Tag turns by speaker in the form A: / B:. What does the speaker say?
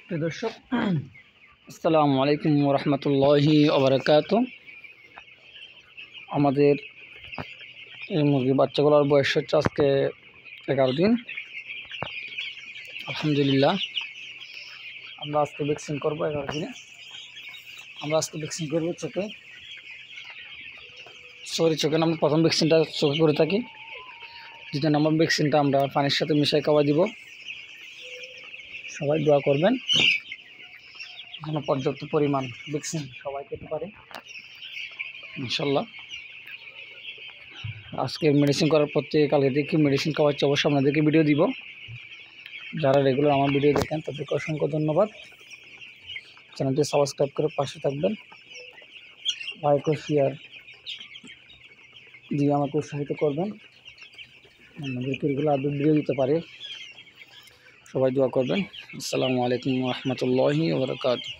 A: প্রিয় দর্শক, আসসালামু আলাইকুম রহমতুল্লাহি ওবরাকাতু। আমাদের এই মুরগির বাচ্চাগুলোর বয়স হচ্ছে আজকে 11 দিন। আলহামদুলিল্লাহ, আমরা আজকে ভ্যাকসিন করবো 11 দিনে। আমরা আজকে ভ্যাকসিন করবো চোখে। চোখে আমরা প্রথম ভ্যাকসিনটা চোখে করে থাকি। 2 নম্বর ভ্যাকসিনটা আমরা পানির সাথে মিশাই খাওয়া দিব। সবাই দোয়া করবেন যেন পর্যাপ্ত পরিমাণ ভ্যাকসিন সবাই খেতে পারে ইনশাল্লাহ। আজকে মেডিসিন করার পর থেকে কালকে দেখি মেডিসিন খাওয়াচ্ছি, অবশ্যই আপনাদেরকে ভিডিও দিব। যারা রেগুলার আমার ভিডিও দেখেন তাদেরকে অসংখ্য ধন্যবাদ। চ্যানেলটি সাবস্ক্রাইব করে পাশে থাকবেন, লাইক ও শেয়ার দিয়ে আমাকে উৎসাহিত করবেন, আমাদেরকে রেগুলার আরও ভিডিও দিতে পারে। সবাই দোয়া করবেন। আসসালামু আলাইকুম রহমতুল্লাহি ওয়া বারাকাতুহু।